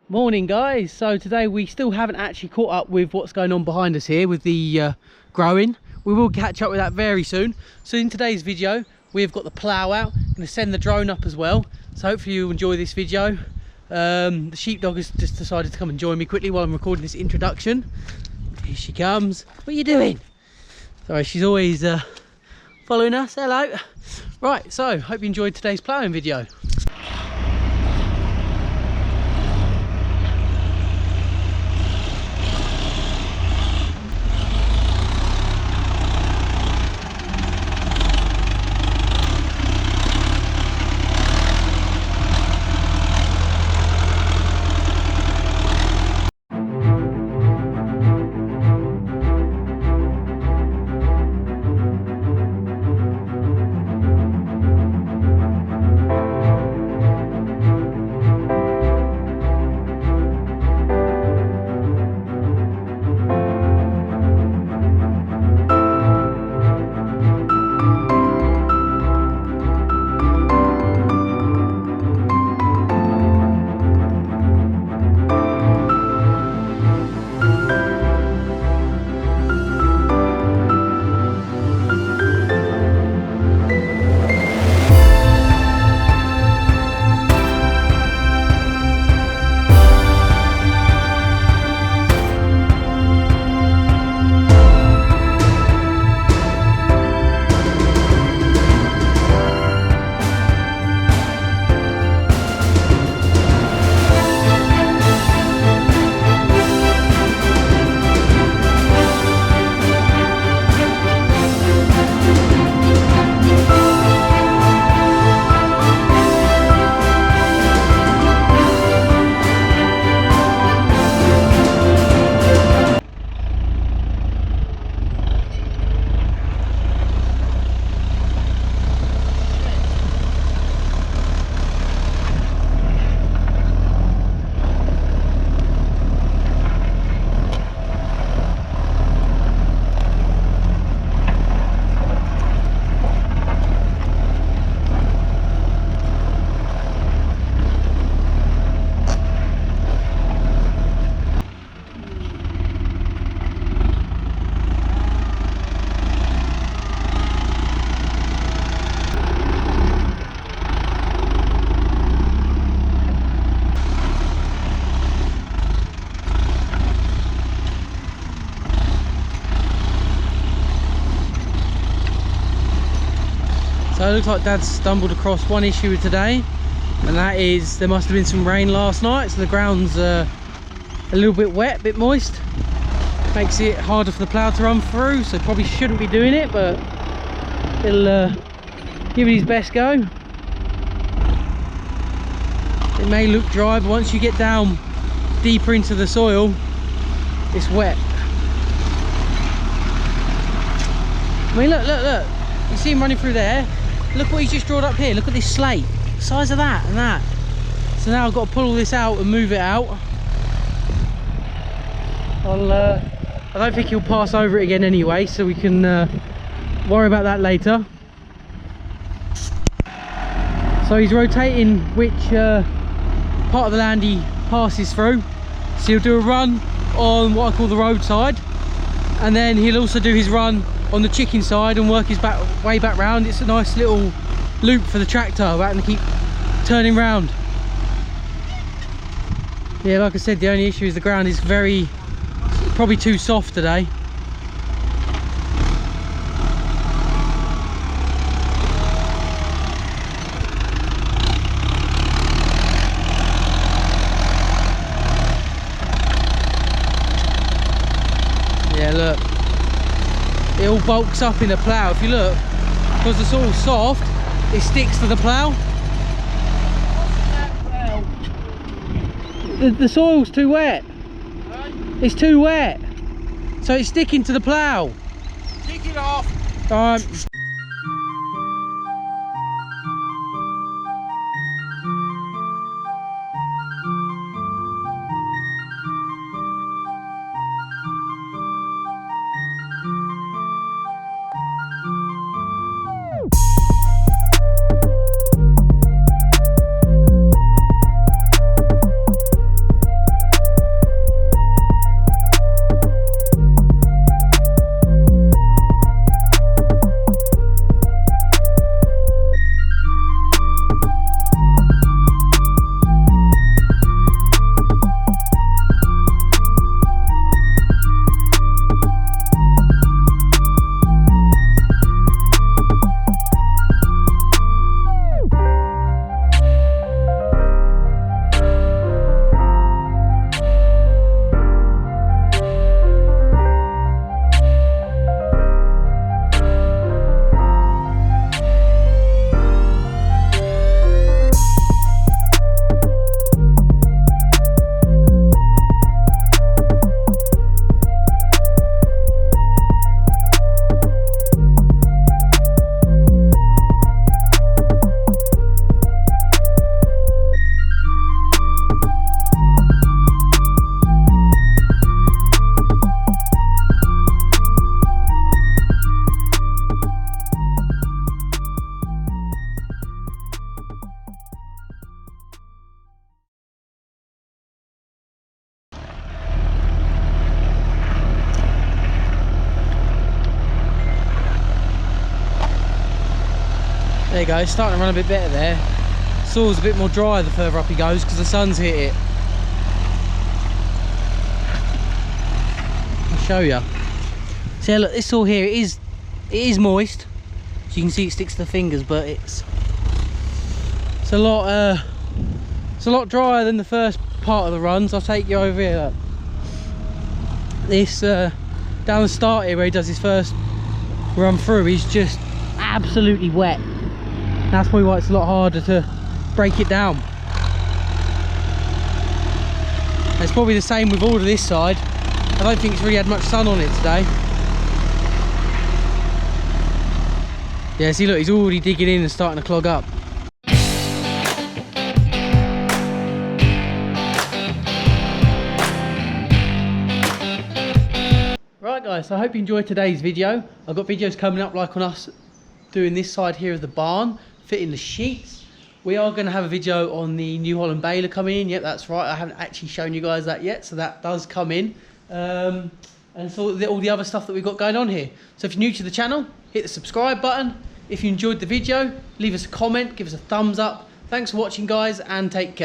Morning guys. So today we still haven't actually caught up with what's going on behind us here with the growing. We will catch up with that very soon. So in today's video we've got the plough out. I'm going to send the drone up as well, so hopefully you enjoy this video. The sheepdog has just decided to come and join me quickly while I'm recording this introduction. Here she comes. What are you doing? Sorry, she's always following us. Hello. Right, so hope you enjoyed today's ploughing video. So it looks like Dad's stumbled across one issue today, and that is there must have been some rain last night, so the ground's a little bit wet, a bit moist. Makes it harder for the plough to run through, so probably shouldn't be doing it, but he'll give it his best go. It may look dry, but once you get down deeper into the soil, it's wet. I mean, look. You see him running through there? Look what he's just drawn up here. Look at this slate. The size of that and that. So now I've got to pull all this out and move it out. I don't think he'll pass over it again anyway, so we can worry about that later. So he's rotating which part of the land he passes through. So he'll do a run on what I call the roadside, and then he'll also do his run on the chicken side and work his way back round. It's a nice little loop for the tractor rather than keep turning round. Yeah, like I said, the only issue is the ground is probably too soft today. Yeah, look. It all bulks up in the plough. If you look, because the soil's soft, it sticks to the plough. The soil's too wet. It's too wet, so it's sticking to the plough. Take it off. you go, it's starting to run a bit better there. Soil's a bit more dry the further up he goes because the sun's hit it. I'll show you. So look, this soil here, it is moist. So you can see it sticks to the fingers, but it's a lot drier than the first part of the runs. I'll take you over here. Look. This down the start here where he does his first run through, he's just absolutely wet. That's probably why it's a lot harder to break it down. It's probably the same with all of this side. I don't think it's really had much sun on it today. Yeah, see look, he's already digging in and starting to clog up. Right guys, so I hope you enjoyed today's video. I've got videos coming up like on us doing this side here of the barn, fitting the sheets. We are going to have a video on the New Holland baler coming in. Yep, that's right, I haven't actually shown you guys that yet, so that does come in. And so all the other stuff that we've got going on here. So if you're new to the channel, hit the subscribe button. If you enjoyed the video, leave us a comment, give us a thumbs up. Thanks for watching guys, and take care.